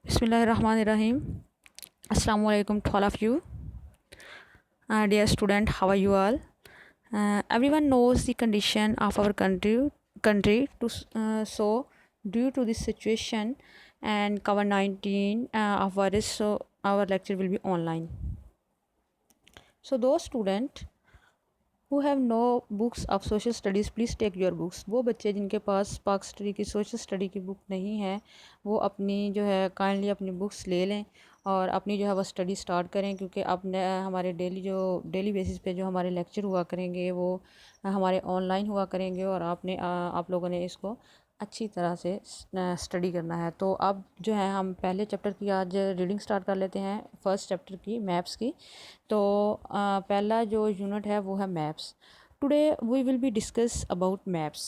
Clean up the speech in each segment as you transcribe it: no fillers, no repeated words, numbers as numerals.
Bismillahirrahmanirrahim. Assalamu alaikum to all of you. Dear student, how are you all? Everyone knows the condition of our country so due to this situation and COVID-19 of virus, so our lecture will be online. So those student who have no books of social studies, please take your books. वो बच्चे जिनके पास spark study की social study की book नहीं है, वो अपनी जो है काइंडली अपनी बुक्स ले लें और अपनी जो है वो स्टडी स्टार्ट करें, क्योंकि अब हमारे डेली बेसिस पे जो हमारे लेक्चर हुआ करेंगे वो हमारे ऑनलाइन हुआ करेंगे और आप लोगों ने इसको अच्छी तरह से स्टडी करना है। तो अब जो है हम पहले चैप्टर की आज रीडिंग स्टार्ट कर लेते हैं, फर्स्ट चैप्टर की मैप्स की। तो पहला जो यूनिट है वो है maps. Today we will be discuss about maps.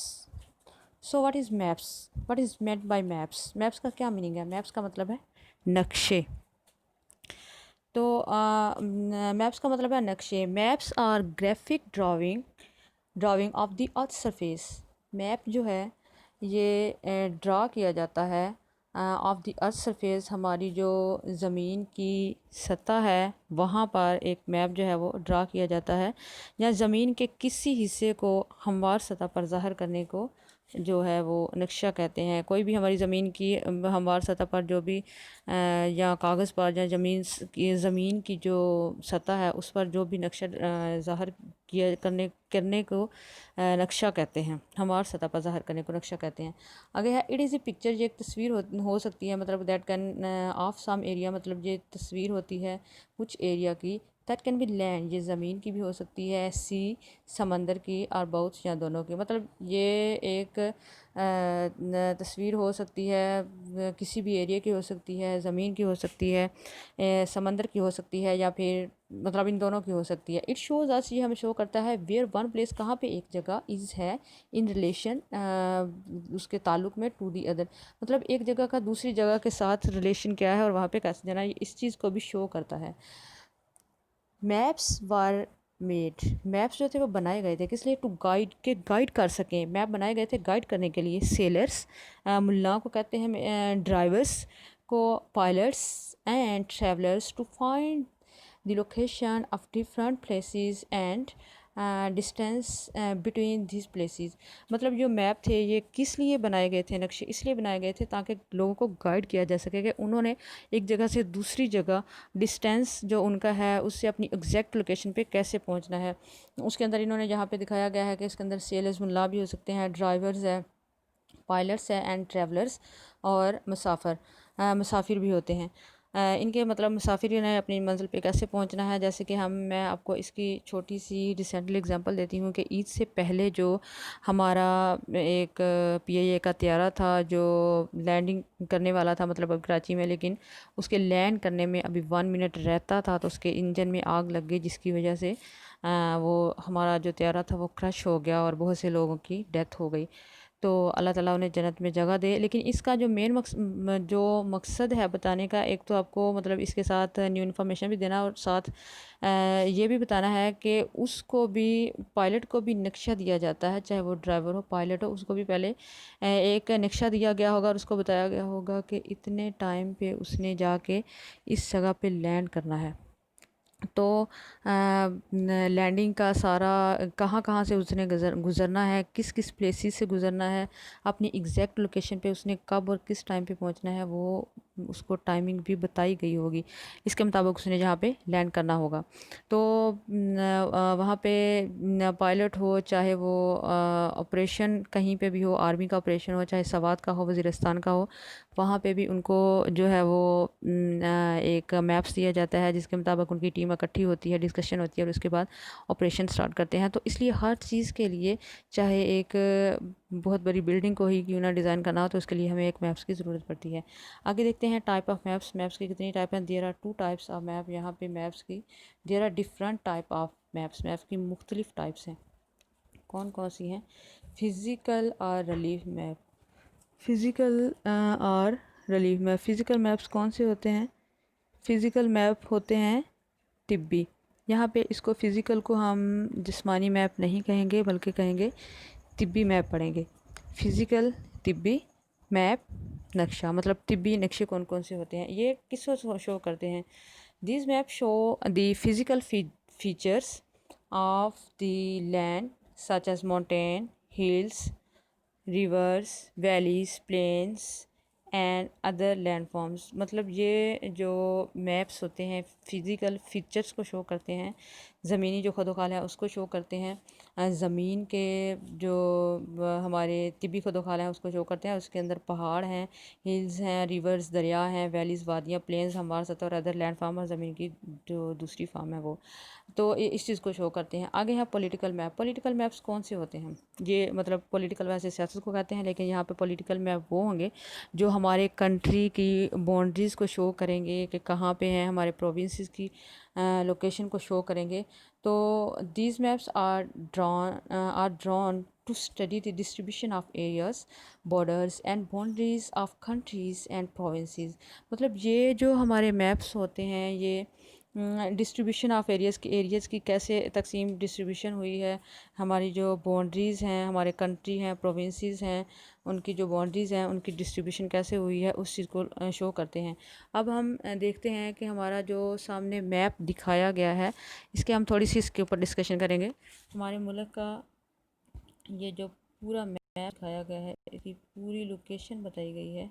So what is maps, what is meant by maps. Maps का क्या मीनिंग है? मैप्स का मतलब है नक्शे। तो मैप्स का मतलब है नक्शे। Maps are graphic drawing of the earth surface. Map जो है ये ड्रा किया जाता है ऑफ द अर्थ सरफेस, हमारी जो ज़मीन की सतह है वहाँ पर एक मैप जो है वो ड्रा किया जाता है, या ज़मीन के किसी हिस्से को हमवार सतह पर ज़ाहिर करने को जो है वो नक्शा कहते हैं। कोई भी हमारी ज़मीन की हमवार सतह पर जो भी या कागज़ पर या ज़मीन की जो सतह है उस पर जो भी नक्शा ज़ाहिर करने को नक्शा कहते हैं। हमवार सतह पर ज़ाहिर करने को नक्शा कहते हैं। आगे है इट इज़ ए पिक्चर। ये एक तस्वीर हो सकती है, मतलब that can of some area, मतलब ये तस्वीर होती है कुछ एरिया की। दैट कैन बी लैंड, ये ज़मीन की भी हो सकती है, सी समंदर की, और बोथ या दोनों की। मतलब ये एक तस्वीर हो सकती है, किसी भी एरिया की हो सकती है, ज़मीन की हो सकती है, समंदर की हो सकती है, या फिर मतलब इन दोनों की हो सकती है। इट शोज़ अस, ये हमें शो करता है वेयर वन प्लेस, कहाँ पे एक जगह, इज़ है इन रिलेशन, उसके ताल्लुक़ में, टू दी अदर, मतलब एक जगह का दूसरी जगह के साथ रिलेशन क्या है और वहाँ पे कैसे जाना है, इस चीज़ को भी शो करता है। मैप्स वर मेड, मैप्स जो थे वो बनाए गए थे किस लिए? टू गाइड कर सकें। मैप बनाए गए थे गाइड करने के लिए। सेलर्स, मुल्लाओं को कहते हैं, ड्राइवर्स को pilots, and travellers to find the location of different places and distance between this places. मतलब जो मैप थे ये किस लिए बनाए गए थे? नक्शे इसलिए बनाए गए थे ताकि लोगों को गाइड किया जा सके कि उन्होंने एक जगह से दूसरी जगह डिस्टेंस जो उनका है उससे अपनी एग्जैक्ट लोकेशन पे कैसे पहुंचना है। उसके अंदर इन्होंने यहाँ पे दिखाया गया है कि इसके अंदर सेलर्स मुल्ला भी हो सकते हैं, ड्राइवर्स है, पायलट्स है, एंड ट्रैवलर्स, और मुसाफिर भी होते हैं। इनके मतलब मुसाफिर ने अपनी मंजिल पे कैसे पहुंचना है, जैसे कि मैं आपको इसकी छोटी सी रिसेंटली एग्जांपल देती हूँ कि ईद से पहले जो हमारा एक पीआईए का त्यारा था जो लैंडिंग करने वाला था, मतलब अब कराची में, लेकिन उसके लैंड करने में अभी 1 मिनट रहता था तो उसके इंजन में आग लग गई, जिसकी वजह से वो हमारा जो त्यारा था वो क्रश हो गया और बहुत से लोगों की डेथ हो गई। तो अल्लाह ताला उन्हें जन्नत में जगह दे। लेकिन इसका जो मेन जो मकसद है बताने का, एक तो आपको मतलब इसके साथ न्यू इन्फॉर्मेशन भी देना, और साथ ये भी बताना है कि उसको भी, पायलट को भी नक्शा दिया जाता है, चाहे वो ड्राइवर हो पायलट हो, उसको भी पहले एक नक्शा दिया गया होगा और उसको बताया गया होगा कि इतने टाइम पे उसने जाके इस जगह पे लैंड करना है। तो लैंडिंग का सारा कहाँ कहाँ से उसने गुज़रना है, किस किस प्लेसेस से गुज़रना है, अपनी एग्जैक्ट लोकेशन पे उसने कब और किस टाइम पे पहुंचना है, वो उसको टाइमिंग भी बताई गई होगी। इसके मुताबिक उसने जहाँ पे लैंड करना होगा। तो वहाँ पे पायलट हो, चाहे वो ऑपरेशन कहीं पे भी हो, आर्मी का ऑपरेशन हो, चाहे सवात का हो, वज़ीरिस्तान का हो, वहाँ पे भी उनको जो है वो एक मैप्स दिया जाता है जिसके मुताबिक उनकी टीम इकट्ठी होती है, डिस्कशन होती है और उसके बाद ऑपरेशन स्टार्ट करते हैं। तो इसलिए हर चीज़ के लिए, चाहे एक बहुत बड़ी बिल्डिंग को ही क्यों ना डिज़ाइन करना हो, तो उसके लिए हमें एक मैप्स की ज़रूरत पड़ती है। आगे देखते हैं टाइप ऑफ मैप्स। मैप्स की कितनी टाइप हैं? There are 2 types of map. यहाँ पे मैप्स की there are different type of maps. Maps की मुख्तलिफ टाइप्स हैं। कौन कौन सी हैं? फिज़िकल और रिलीफ मैप। फिज़िकल और रिलीफ मैप। फिज़िकल मैप्स कौन से होते हैं? फिज़िकल मैप होते हैं तिब्बी। यहाँ पे इसको फ़िज़िकल को हम जिस्मानी मैप नहीं कहेंगे बल्कि कहेंगे तिब्बी मैप पढ़ेंगे। फ़िज़िकल तिब्बी मैप नक्शा मतलब तिब्बी नक्शे कौन कौन से होते हैं, ये किसको शो करते हैं? This map show the physical features of the land such as mountain, hills, rivers, valleys, plains and other landforms. मतलब ये जो मैप्स होते हैं फिज़िकल फीचर्स को शो करते हैं, ज़मीनी जो खदोखाल है उसको शो करते हैं, ज़मीन के जो हमारे तिबी खदोखाल हैं उसको शो करते हैं। उसके अंदर पहाड़ हैं, हिल्स हैं, रिवर्स दरिया हैं, वैलीज़ वादियाँ, प्लेन्स हमवार सतह और अदर लैंड फार्म और ज़मीन की जो दूसरी फार्म है वो, तो इस चीज़ को शो करते हैं। आगे है पॉलिटिकल मैप। पॉलिटिकल मैप्स कौन से होते हैं? ये मतलब पॉलिटिकल वैसे सियासत को कहते हैं, लेकिन यहाँ पे पॉलिटिकल मैप वो होंगे जो हमारे कंट्री की बाउंड्रीज़ को शो करेंगे कि कहाँ पे हैं, हमारे प्रोविंसेस की लोकेशन को शो करेंगे। तो these maps are drawn to study the distribution of areas, borders and boundaries of countries and provinces. मतलब ये जो हमारे मैप्स होते हैं ये डिस्ट्रीब्यूशन ऑफ एरियाज़ की कैसे तकसीम डिस्ट्रीब्यूशन हुई है, हमारी जो बाउंड्रीज़ हैं, हमारे कंट्री हैं, प्रोविंसेस हैं, उनकी जो बाउंड्रीज़ हैं उनकी डिस्ट्रीब्यूशन कैसे हुई है उस चीज़ को शो करते हैं। अब हम देखते हैं कि हमारा जो सामने मैप दिखाया गया है इसके हम थोड़ी सी इसके ऊपर डिस्कशन करेंगे। हमारे मुल्क का ये जो पूरा मैप दिखाया गया है, इसकी पूरी लोकेशन बताई गई है।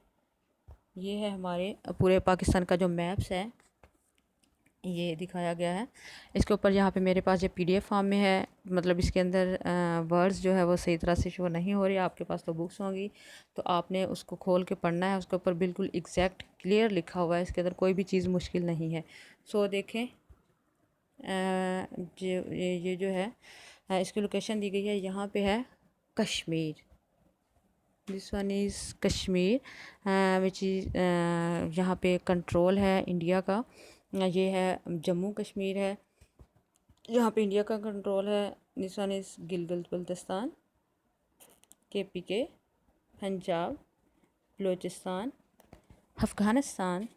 ये है हमारे पूरे पाकिस्तान का जो मैप्स है ये दिखाया गया है। इसके ऊपर यहाँ पे मेरे पास ये पीडीएफ फॉर्म में है, मतलब इसके अंदर वर्ड्स जो है वो सही तरह से शो नहीं हो रही। आपके पास तो बुक्स होंगी तो आपने उसको खोल के पढ़ना है। उसके ऊपर बिल्कुल एग्जैक्ट क्लियर लिखा हुआ है, इसके अंदर कोई भी चीज़ मुश्किल नहीं है। सो देखें, ये जो है इसकी लोकेशन दी गई है, यहाँ पे है Kashmir. This one is Kashmir which is यहाँ पे कंट्रोल है इंडिया का। ये है जम्मू कश्मीर है, यहाँ पे इंडिया का कंट्रोल है। This one is Gilgit Baltistan, KPK, Punjab, Balochistan, Afghanistan,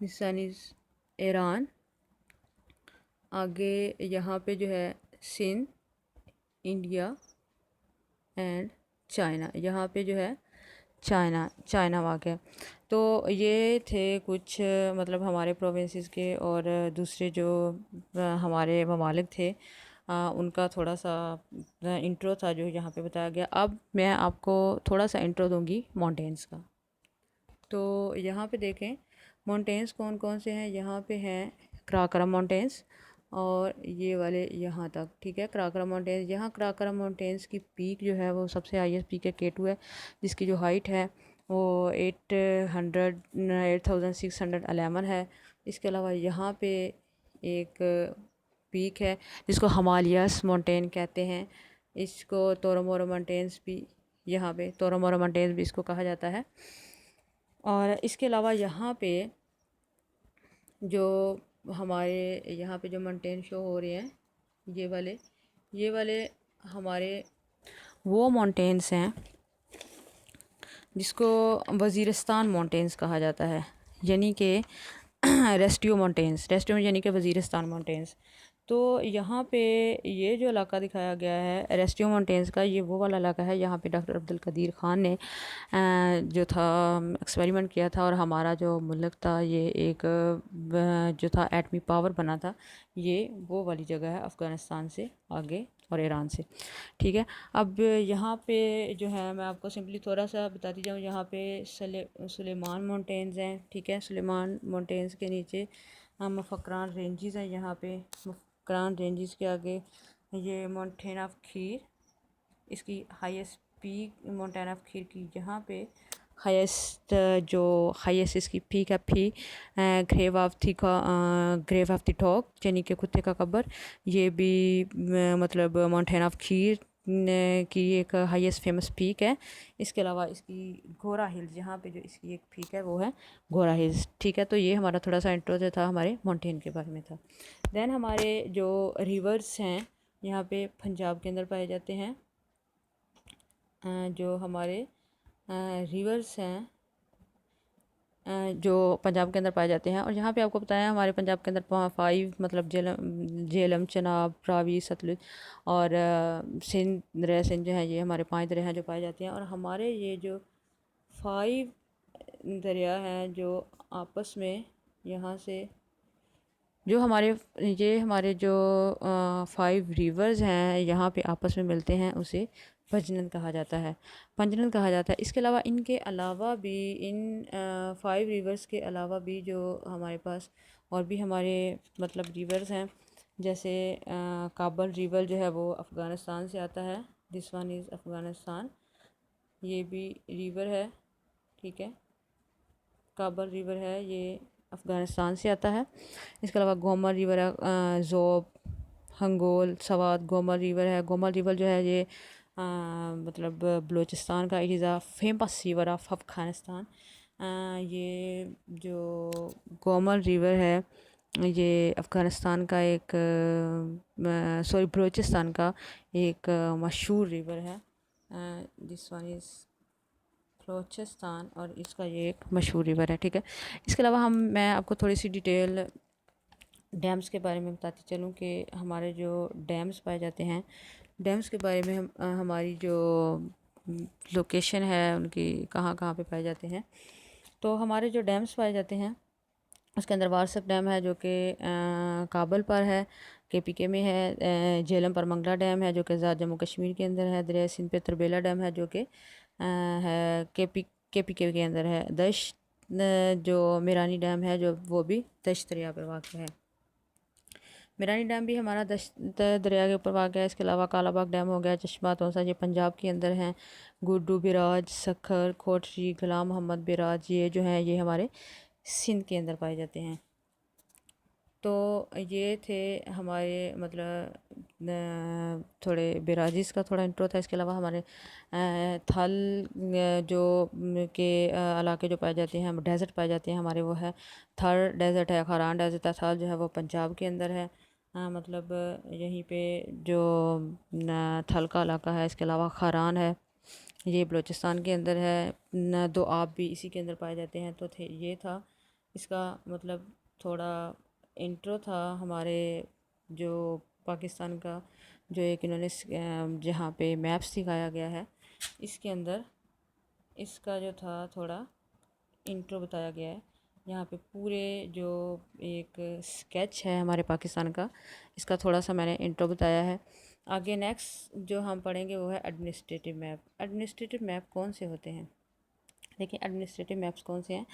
this one is Iran. आगे यहाँ पे जो है सिंध, इंडिया एंड चाइना। यहाँ पे जो है चाइना वाक़ है। तो ये थे कुछ मतलब हमारे प्रोविंसेस के, और दूसरे जो हमारे ममालिक थे उनका थोड़ा सा इंट्रो था जो यहाँ पे बताया गया। अब मैं आपको थोड़ा सा इंट्रो दूँगी माउंटेन्स का। तो यहाँ पे देखें माउंटेन्स कौन कौन से हैं। यहाँ पे हैं क्राकरम माउंटेन्स और ये वाले यहाँ तक, ठीक है। क्राकरम माउंटेन्स, यहाँ क्राकरम माउंटेन्स की पीक जो है वो सबसे हाईएस्ट पीक है K2 है, जिसकी जो हाइट है वो 8611 है। इसके अलावा यहाँ पे एक पीक है जिसको हिमालयस माउंटेन कहते हैं। इसको तोरोमोरो माउंटेन्स भी, यहाँ पे तोरोमोरो माउंटेन्स भी इसको कहा जाता है। और इसके अलावा यहाँ पे जो हमारे यहाँ पे जो माउंटेन शो हो रहे हैं ये वाले हमारे वो माउंटेन्स हैं जिसको वज़ीरिस्तान माउंटेन्स कहा जाता है, यानी कि रेस्टियो यानी कि वज़ीरिस्तान माउंटेन्स। तो यहाँ पे ये जो इलाका दिखाया गया है रेस्टियो माउंटेन्स का, ये वो वाला इलाका है। यहाँ पे डॉक्टर अब्दुल कदीर ख़ान ने जो था एक्सपेरिमेंट किया था, और हमारा जो मुल्क था ये एक जो था एटमी पावर बना था। ये वो वाली जगह है अफ़गानिस्तान से आगे और ईरान से, ठीक है। अब यहाँ पे जो है मैं आपको सिंपली थोड़ा सा बताती जाऊँ। यहाँ पे सुलेमान माउंटेन्स हैं, ठीक है। सुलेमान माउंटेन्स के नीचे मुफक्रान रेंजेस हैं। यहाँ पे मुफक्रान रेंजेस के आगे ये माउंटेन ऑफ खीर, इसकी हाईएस्ट पीक माउंटेन ऑफ खीर की यहाँ पे हाईएस्ट जो हाईएस्ट इसकी पीक है ग्रेव ऑफ द टॉक, यानी कि कुत्ते का कब्र। ये भी मतलब माउंटेन ऑफ खीर की एक हाईएस्ट फेमस पीक है। इसके अलावा इसकी घोरा हिल्स, यहाँ पे जो इसकी एक पीक है वो है घोरा हिल्स, ठीक है। तो ये हमारा थोड़ा सा इंट्रो जो था हमारे माउंटेन के बारे में था। दैन हमारे जो रिवर्स हैं यहाँ पे पंजाब के अंदर पाए जाते हैं। जो हमारे रिवर्स हैं जो पंजाब के अंदर पाए जाते हैं, और यहाँ पे आपको बताया हमारे पंजाब के अंदर 5 मतलब झेलम, चनाब, रावी, सतलुज और सिंध जो है, ये हमारे 5 दरिया हैं जो पाए जाते हैं। और हमारे ये जो 5 दरिया हैं जो आपस में यहाँ से जो हमारे जो 5 रिवर्स हैं यहाँ पे आपस में मिलते हैं, उसे पंजनद कहा जाता है। पंजनद कहा जाता है। इसके अलावा इनके अलावा भी इन 5 रिवर्स के अलावा भी जो हमारे पास और भी हमारे मतलब रिवर्स हैं, जैसे काबल रिवर जो है वो अफ़गानिस्तान से आता है। दिस वन इज़ अफ़गानिस्तान, ये भी रिवर है, ठीक है। काबल रिवर है, ये अफ़गानिस्तान से आता है। इसके अलावा गोमर रिवर है, ज़ोब, हंगोल, सवात, गोमर रिवर है। गोमर रिवर जो है ये मतलब बलूचिस्तान का, it is a famous river of Afghanistan. ये जो गोमर रिवर है ये अफ़गानिस्तान का एक सॉरी बलूचिस्तान का एक मशहूर रिवर है। दिस वन इज़ बलूचिस्तान और इसका ये एक मशहूर रिवर है, ठीक है। इसके अलावा मैं आपको थोड़ी सी डिटेल डैम्स के बारे में बताती चलूँ कि हमारे जो डैम्स पाए जाते हैं, डैम्स के बारे में हमारी जो लोकेशन है उनकी कहाँ कहाँ पे पाए जाते हैं। तो हमारे जो डैम्स पाए जाते हैं उसके अंदर वारसक डैम है जो कि काबल पर है, KPK में है। झेलम पर मंगला डैम है जो कि जम्मू कश्मीर के अंदर है। दरिया सिंध पे तरबेला डैम है जो कि है KPK के अंदर है। दश जो मीरानी डैम है जो वो भी दश दरिया पर वाक़ है। मीरानी डैम भी हमारा दश दरिया के ऊपर वाक़ है। इसके अलावा कालाबाग डैम हो गया, चश्मा तौसा, ये पंजाब के अंदर हैं। गुड्डू बिराज, सखर, कोटरी, गुलाम मोहम्मद बिराज, ये जो हैं ये हमारे सिंध के अंदर पाए जाते हैं। तो ये थे हमारे मतलब थोड़े बिराजिस का थोड़ा इंट्रो था। इसके अलावा हमारे थल जो के इलाके जो पाए जाते हैं, डेज़र्ट पाए जाते हैं हमारे, वो है थर डेज़र्ट है, खारान डेज़र्ट है। थल जो है वो पंजाब के अंदर है। मतलब यहीं पे जो थल का इलाका है। इसके अलावा खारान है, ये बलूचिस्तान के अंदर है। दो आप भी इसी के अंदर पाए जाते हैं। तो ये था इसका मतलब थोड़ा इंट्रो था हमारे जो पाकिस्तान का, जो एक इन्होंने जहाँ पे मैप्स दिखाया गया है इसके अंदर इसका जो था थोड़ा इंट्रो बताया गया है। यहाँ पे पूरे जो एक स्केच है हमारे पाकिस्तान का, इसका थोड़ा सा मैंने इंट्रो बताया है। आगे नेक्स्ट जो हम पढ़ेंगे वो है एडमिनिस्ट्रेटिव मैप। एडमिनिस्ट्रेटिव मैप कौन से होते हैं? देखिए एडमिनिस्ट्रेटिव मैप्स कौन से हैं।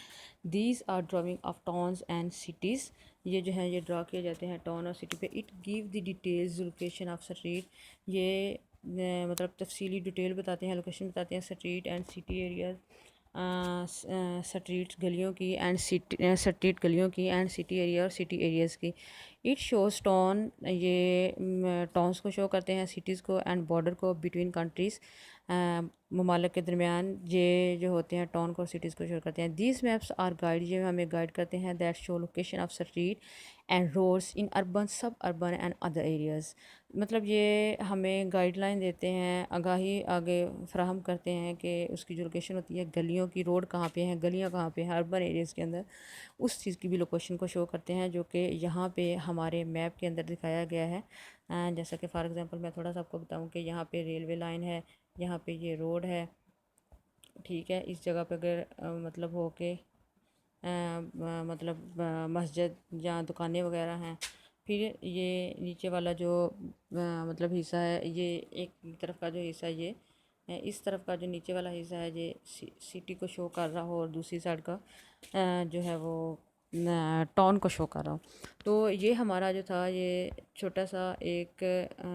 These are drawing of towns and cities, ये जो है ये ड्रा किए जाते हैं टाउन और सिटी पे। It give the details location of street, ये मतलब तफसीली डिटेल बताते हैं, लोकेशन बताते हैं street and city areas, streets गलियों की एंड सिटी स्ट्रीट गलियों की एंड सिटी एरिया और सिटी एरियाज़ की। इट शोज़ टाउन, ये टाउन्स को शो करते हैं, सिटीज़ को एंड बॉर्डर को बिटवीन कंट्रीज़, ममालिक के दरमियान ये जो होते हैं टाउन को और सिटीज़ को शो करते हैं। दीज मैप्स आर गाइड, ये हमें गाइड करते हैं, that show location of street and roads in urban, suburban and other areas. मतलब ये हमें गाइडलाइन देते हैं, आगाही आगे फ्राहम करते हैं कि उसकी जो लोकेशन होती है गलियों की, रोड कहाँ पे हैं, गलियाँ कहाँ पे हैं अर्बन एरियाज़ के अंदर, उस चीज़ की भी लोकेशन को शो करते हैं जो कि यहाँ पे हमारे मैप के अंदर दिखाया गया है। जैसा कि फॉर एग्ज़ाम्पल मैं थोड़ा सा आपको बताऊँ कि यहाँ पे रेलवे लाइन है, यहाँ पे ये रोड है, ठीक है। इस जगह पे अगर मतलब हो के मतलब मस्जिद या दुकानें वगैरह हैं। फिर ये नीचे वाला जो मतलब हिस्सा है, ये एक तरफ का जो हिस्सा है ये इस तरफ का जो नीचे वाला हिस्सा है ये सिटी को शो कर रहा हो और दूसरी साइड का जो है वो टाउन को शो कर रहा हो। तो ये हमारा जो था ये छोटा सा एक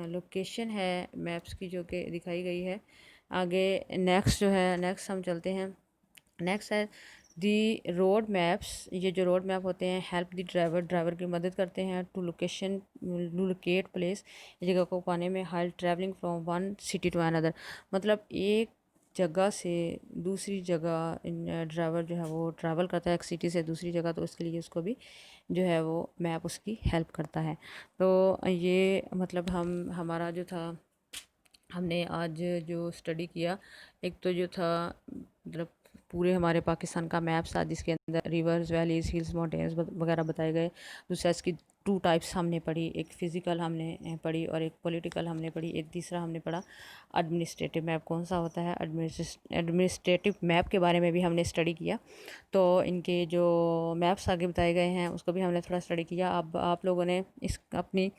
लोकेशन है मैप्स की जो कि दिखाई गई है। आगे नेक्स्ट जो है, नेक्स्ट हम चलते हैं। नेक्स्ट है दी रोड मैप्स। ये जो रोड मैप होते हैं हेल्प द ड्राइवर, ड्राइवर की मदद करते हैं टू लोकेट प्लेस, जगह को पाने में, while travelling from one city to another. मतलब एक जगह से दूसरी जगह ड्राइवर जो है वो ट्रैवल करता है एक सिटी से दूसरी जगह, तो उसके लिए उसको भी जो है वो मैप उसकी हेल्प करता है। तो ये मतलब हमारा जो था हमने आज जो स्टडी किया, एक तो जो था मतलब पूरे हमारे पाकिस्तान का मैप था जिसके अंदर रिवर्स, वैलीज, हिल्स, माउंटेन्स वगैरह बताए गए। दूसरा इसकी टू टाइप्स हमने पढ़ी, एक फ़िज़िकल हमने पढ़ी और एक पॉलिटिकल हमने पढ़ी। एक तीसरा हमने पढ़ा एडमिनिस्ट्रेटिव मैप कौन सा होता है। एडमिनिस्ट्रेटिव मैप के बारे में भी हमने स्टडी किया। तो इनके जो मैप्स आगे बताए गए हैं उसको भी हमने थोड़ा स्टडी किया। अब आप लोगों ने इस अपनी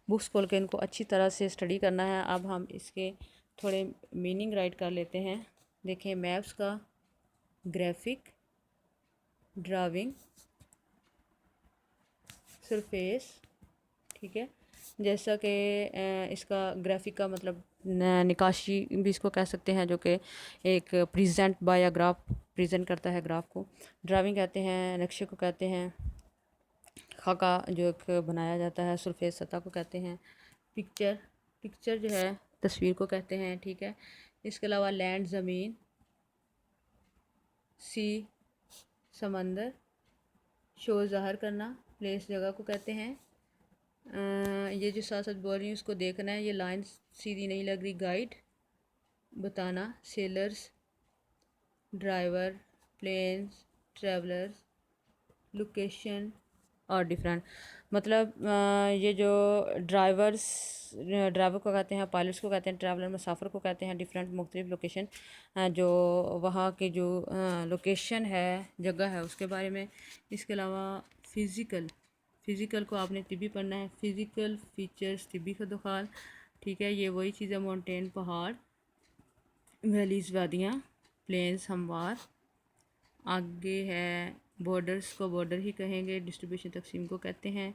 बुक्स खोल के इनको अच्छी तरह से स्टडी करना है। अब हम इसके थोड़े मीनिंग राइट कर लेते हैं। देखें, मैप्स का ग्राफिक, ड्राविंग, सरफेस, ठीक है। जैसा कि इसका ग्राफिक का मतलब निकाशी भी इसको कह सकते हैं, जो कि एक present by a graph present करता है ग्राफ को। ड्राविंग कहते हैं नक्शे को कहते हैं, खाका जो एक बनाया जाता है। सरफेस सतह को कहते हैं। पिक्चर पिक्चर जो है तस्वीर को कहते हैं, ठीक है। इसके अलावा लैंड ज़मीन, सी समंदर, शो ज़ाहिर करना, प्लेस जगह को कहते हैं। ये जो साथ साथ बोल रही हूँ उसको देखना है, ये लाइन सीधी नहीं लग रही। गाइड बताना, sailors, driver, planes, travellers, location और डिफरेंट। मतलब ये जो ड्राइवर को कहते हैं, पायलट्स को कहते हैं, ट्रैवलर मुसाफिर को कहते हैं। डिफरेंट मुख्तलिफ लोकेशन, जो वहाँ की जो लोकेशन है, जगह है, उसके बारे में। इसके अलावा फ़िज़िकल को आपने तिब्बी पढ़ना है। फ़िज़िकल फीचर्स, तिब्बी खदोखाल, ठीक है। ये वही चीज़ है, माउंटेन पहाड़, वैलीज़ वादियाँ, प्लेन्स हमवार। आगे है बॉर्डर्स को बॉर्डर ही कहेंगे, डिस्ट्रीब्यूशन तकसीम को कहते हैं।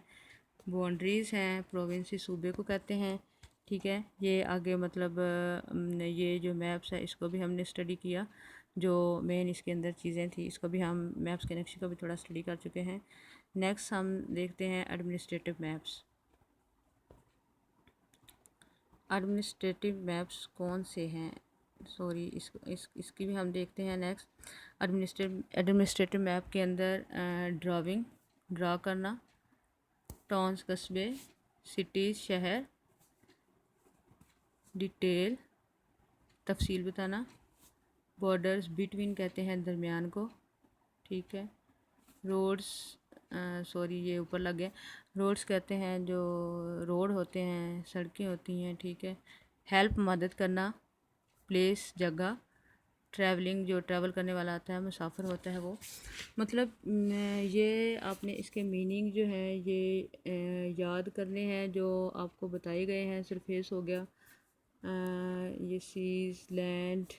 बाउंड्रीज़ हैं, प्रोविंस सूबे को कहते हैं, ठीक है। ये आगे मतलब ये जो मैप्स है इसको भी हमने स्टडी किया। जो मेन इसके अंदर चीज़ें थी इसको भी हम मैप्स के नक्शे को भी थोड़ा स्टडी कर चुके हैं। नेक्स्ट हम देखते हैं एडमिनिस्ट्रेटिव मैप्स। एडमिनिस्ट्रेटिव मैप्स कौन से हैं, सॉरी इसकी भी हम देखते हैं। नेक्स्ट एडमिनिस्ट्रेटिव मैप के अंदर ड्रा करना, टाउन्स कस्बे, सिटीज़ शहर, डिटेल तफसील बताना, बॉर्डर्स बिटवीन कहते हैं दरमियान को, ठीक है। रोड्स सॉरी ये ऊपर लग गया। रोड्स कहते हैं जो रोड होते हैं, सड़कें होती हैं, ठीक है। हेल्प मदद करना, प्लेस जगह, ट्रैवलिंग जो ट्रैवल करने वाला आता है, मुसाफिर होता है वो। मतलब ये आपने इसके मीनिंग जो है ये याद करने हैं जो आपको बताए गए हैं। सरफेस हो गया, ये सीज, लैंड,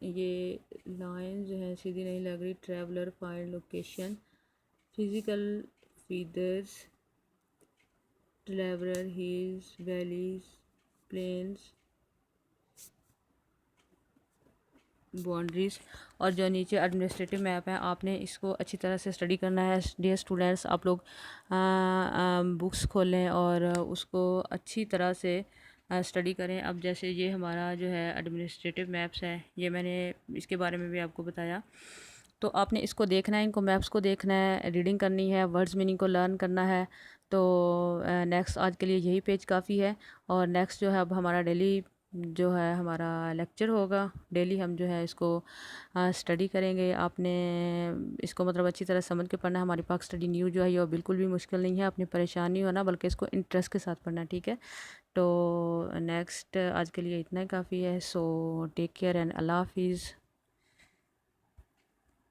ये लाइन जो है सीधी नहीं लग रही। Traveller, find location, physical features, traveller, hills, valleys, plains, boundaries. और जो नीचे एडमिनिस्ट्रेटिव मैप है आपने इसको अच्छी तरह से स्टडी करना है। डियर स्टूडेंट्स, आप लोग बुक्स खोलें और उसको अच्छी तरह से स्टडी करें। अब जैसे ये हमारा जो है एडमिनिस्ट्रेटिव मैप्स है, ये मैंने इसके बारे में भी आपको बताया। तो आपने इसको देखना है, इनको मैप्स को देखना है, रीडिंग करनी है, वर्ड्स मीनिंग को लर्न करना है। तो नेक्स्ट आज के लिए यही पेज काफ़ी है। और नेक्स्ट जो है अब हमारा डेली जो है हमारा लेक्चर होगा। डेली हम जो है इसको स्टडी करेंगे। आपने इसको मतलब अच्छी तरह समझ के पढ़ना है। हमारी पाक स्टडी न्यू जो है ये बिल्कुल भी मुश्किल नहीं है, अपनी परेशान नहीं होना, बल्कि इसको इंटरेस्ट के साथ पढ़ना है, ठीक है। तो नेक्स्ट आज के लिए इतना ही काफ़ी है। सो टेक केयर एंड अल्लाह हाफिज़।